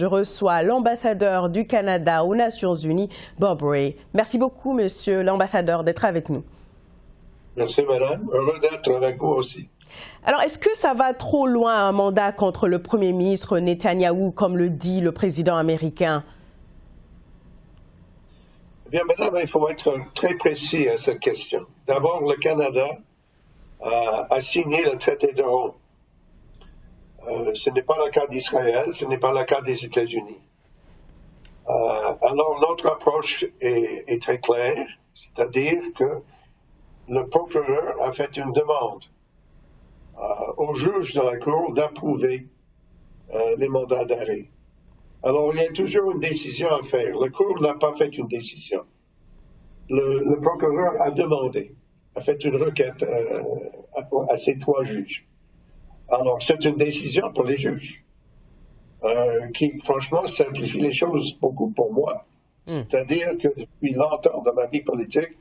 je reçois l'ambassadeur du Canada aux Nations Unies, Bob Rae. Merci beaucoup, monsieur l'ambassadeur, d'être avec nous. Merci, madame. Heureux d'être avec vous aussi. Alors, est-ce que ça va trop loin, un mandat contre le Premier ministre Netanyahou, comme le dit le président américain? Eh bien, madame, il faut être très précis à cette question. D'abord, le Canada a signé le traité de Rome. Ce n'est pas le cas d'Israël, ce n'est pas le cas des États-Unis. Alors, notre approche est très claire, c'est-à-dire que le procureur a fait une demande au juge de la Cour d'approuver les mandats d'arrêt. Alors, il y a toujours une décision à faire. La Cour n'a pas fait une décision. Le procureur a demandé, a fait une requête à ces trois juges. Alors, c'est une décision pour les juges qui, franchement, simplifie les choses beaucoup pour moi. C'est-à-dire que depuis longtemps dans ma vie politique,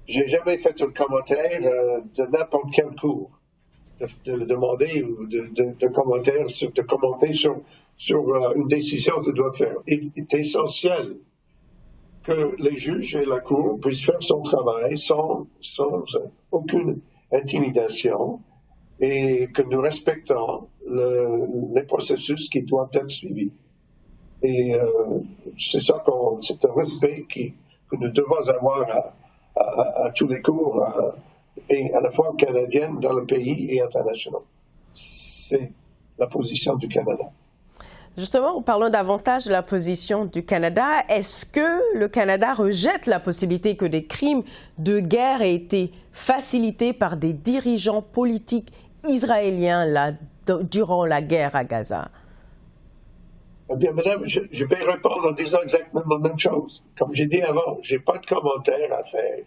j'ai jamais fait un commentaire de n'importe quelle cour, de demander ou de commenter sur une décision que doit faire. Il est essentiel que les juges et la cour puissent faire son travail sans aucune intimidation et que nous respectons les processus qui doivent être suivis. Et c'est un respect que nous devons avoir à tous les cours, et à la fois canadienne dans le pays et international. C'est la position du Canada. Justement, parlons davantage de la position du Canada. Est-ce que le Canada rejette la possibilité que des crimes de guerre aient été facilités par des dirigeants politiques israéliens durant la guerre à Gaza? Eh bien, madame, je vais répondre en disant exactement la même chose. Comme j'ai dit avant, je n'ai pas de commentaire à faire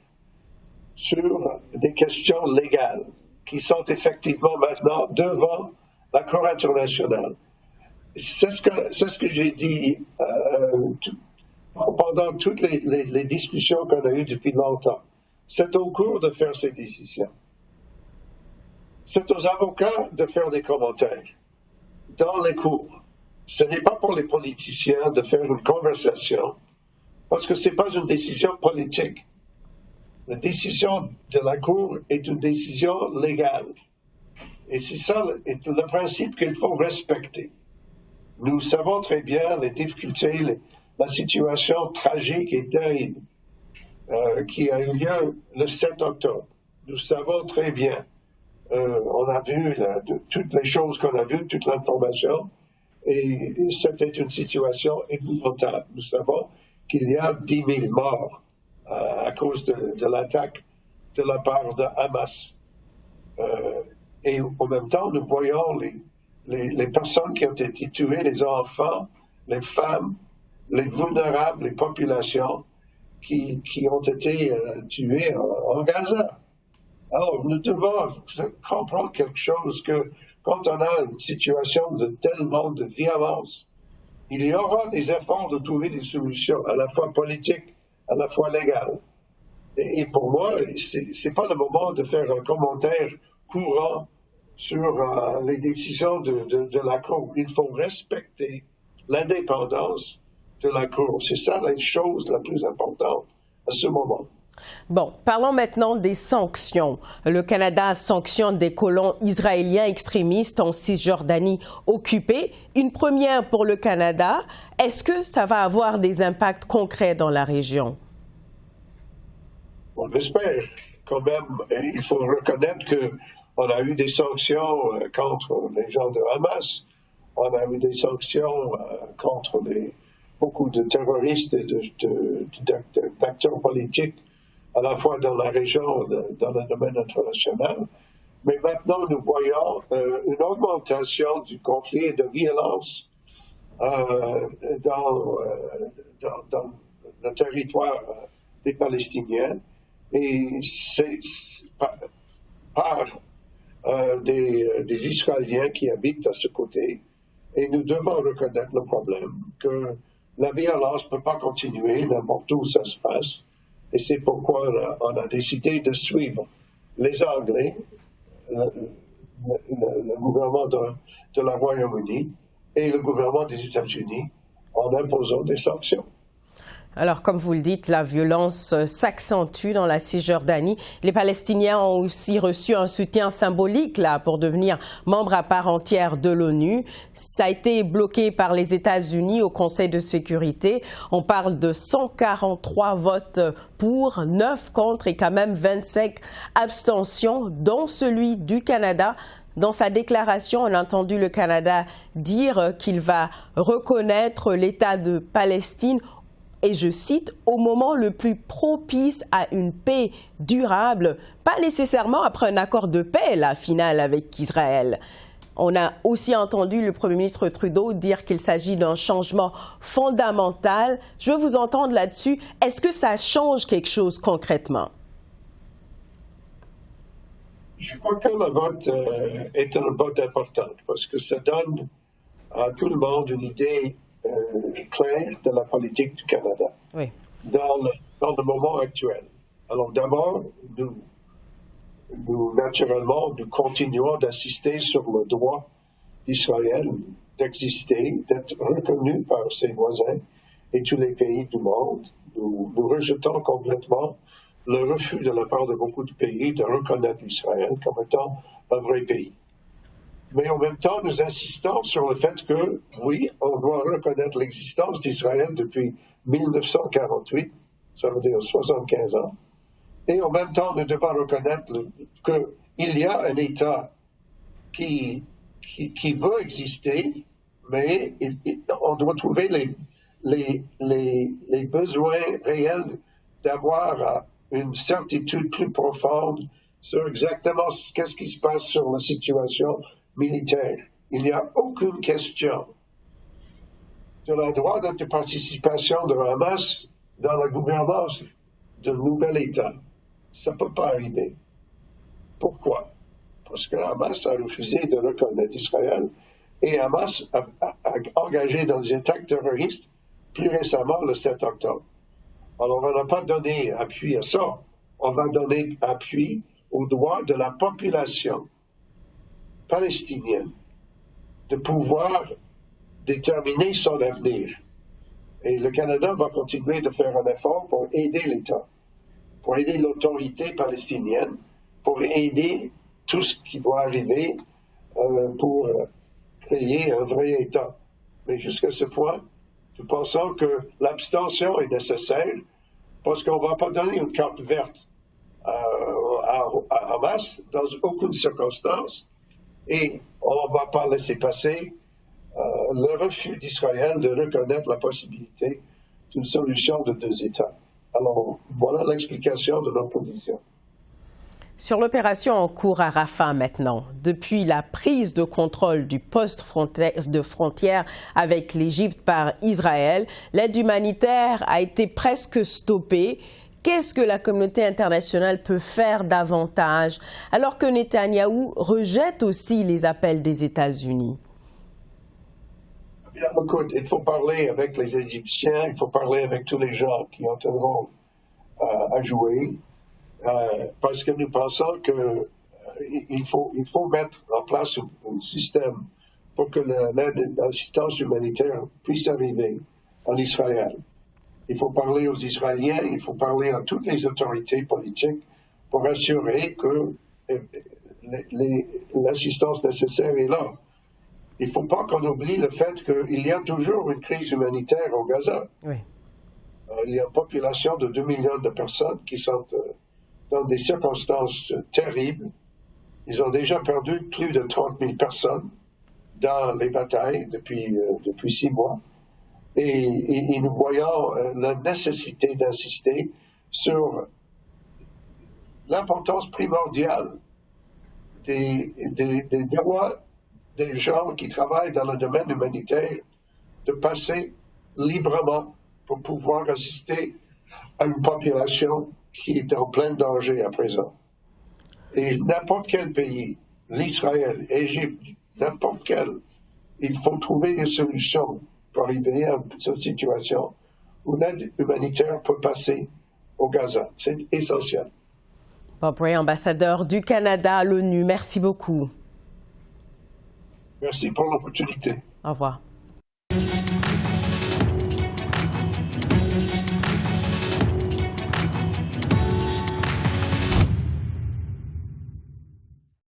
sur des questions légales qui sont effectivement maintenant devant la Cour internationale. C'est ce que j'ai dit pendant toutes les discussions qu'on a eues depuis longtemps. C'est au cours de faire ces décisions. C'est aux avocats de faire des commentaires dans les cours. Ce n'est pas pour les politiciens de faire une conversation, parce que ce n'est pas une décision politique. La décision de la Cour est une décision légale. Et c'est ça le principe qu'il faut respecter. Nous savons très bien les difficultés, la situation tragique et terrible qui a eu lieu le 7 octobre. Nous savons très bien, on a vu toutes les choses qu'on a vues, toute l'information, et c'était une situation épouvantable. Nous savons qu'il y a 10 000 morts à cause de l'attaque de la part de Hamas. Et en même temps, nous voyons les personnes qui ont été tuées, les enfants, les femmes, les vulnérables, les populations qui ont été tuées en Gaza. Alors, nous devons comprendre quelque chose, que quand on a une situation de tellement de violence, il y aura des efforts de trouver des solutions, à la fois politiques, à la fois légales. Et pour moi, c'est pas le moment de faire un commentaire courant sur les décisions de la Cour. Il faut respecter l'indépendance de la Cour. C'est ça la chose la plus importante à ce moment. Bon, parlons maintenant des sanctions. Le Canada sanctionne des colons israéliens extrémistes en Cisjordanie occupée. Une première pour le Canada. Est-ce que ça va avoir des impacts concrets dans la région? On l'espère. Quand même, il faut reconnaître qu'on a eu des sanctions contre les gens de Hamas. On a eu des sanctions contre beaucoup de terroristes et d'acteurs politiques, à la fois dans la région, dans le domaine international. Mais maintenant, nous voyons une augmentation du conflit et de violence dans le territoire des Palestiniens. Et c'est par des Israéliens qui habitent à ce côté. Et nous devons reconnaître le problème, que la violence ne peut pas continuer n'importe où ça se passe. Et c'est pourquoi on a décidé de suivre les Anglais, le gouvernement de la Royaume-Uni, et le gouvernement des États-Unis en imposant des sanctions. Alors, comme vous le dites, la violence s'accentue dans la Cisjordanie. Les Palestiniens ont aussi reçu un soutien symbolique là pour devenir membre à part entière de l'ONU. Ça a été bloqué par les États-Unis au Conseil de sécurité. On parle de 143 votes pour, 9 contre et quand même 25 abstentions, dont celui du Canada. Dans sa déclaration, on a entendu le Canada dire qu'il va reconnaître l'État de Palestine, et je cite, « au moment le plus propice à une paix durable », pas nécessairement après un accord de paix, la finale avec Israël. On a aussi entendu le Premier ministre Trudeau dire qu'il s'agit d'un changement fondamental. Je veux vous entendre là-dessus. Est-ce que ça change quelque chose concrètement? Je crois que le vote est un vote important parce que ça donne à tout le monde une idée claire de la politique du Canada dans le moment actuel. Alors d'abord, naturellement, nous continuons d'insister sur le droit d'Israël d'exister, d'être reconnu par ses voisins et tous les pays du monde. Nous rejetons complètement le refus de la part de beaucoup de pays de reconnaître Israël comme étant un vrai pays. Mais en même temps, nous insistons sur le fait que, oui, on doit reconnaître l'existence d'Israël depuis 1948, ça veut dire 75 ans, et en même temps, nous devons reconnaître qu'il y a un État qui veut exister, mais on doit trouver les besoins réels d'avoir une certitude plus profonde sur exactement qu'est-ce qui se passe sur la situation militaire. Il n'y a aucune question de la droit de participation de Hamas dans la gouvernance d'un nouvel État. Ça ne peut pas arriver. Pourquoi? Parce que Hamas a refusé de reconnaître Israël et Hamas a engagé dans des attaques terroristes plus récemment le 7 octobre. Alors, on n'a pas donné appui à ça. On va donner appui au droit de la population palestinienne de pouvoir déterminer son avenir. Et le Canada va continuer de faire un effort pour aider l'État, pour aider l'autorité palestinienne, pour aider tout ce qui doit arriver pour créer un vrai État. Mais jusqu'à ce point, nous pensons que l'abstention est nécessaire parce qu'on ne va pas donner une carte verte à Hamas dans aucune circonstance et on ne va pas laisser passer le refus d'Israël de reconnaître la possibilité d'une solution de deux États. Alors, voilà l'explication de notre position. Sur l'opération en cours à Rafah maintenant, depuis la prise de contrôle du poste de frontière avec l'Égypte par Israël, l'aide humanitaire a été presque stoppée. Qu'est-ce que la communauté internationale peut faire davantage alors que Netanyahou rejette aussi les appels des États-Unis? Bien, écoute, il faut parler avec les Égyptiens, il faut parler avec tous les gens qui ont un rôle à jouer. Parce que nous pensons qu'il faut mettre en place un système pour que l'assistance humanitaire puisse arriver en Israël. Il faut parler aux Israéliens, il faut parler à toutes les autorités politiques pour assurer que l'assistance nécessaire est là. Il ne faut pas qu'on oublie le fait qu'il y a toujours une crise humanitaire au Gaza. Oui. Il y a une population de 2 millions de personnes qui sont dans des circonstances terribles. Ils ont déjà perdu plus de 30 000 personnes dans les batailles depuis 6 mois. Et nous voyons la nécessité d'insister sur l'importance primordiale des droits des gens qui travaillent dans le domaine humanitaire de passer librement pour pouvoir assister à une population qui est en plein danger à présent. Et n'importe quel pays, l'Israël, l'Égypte, n'importe quel, il faut trouver des solutions pour arriver à cette situation où l'aide humanitaire peut passer au Gaza. C'est essentiel. Bob Rae, ambassadeur du Canada à l'ONU, merci beaucoup. Merci pour l'opportunité. Au revoir.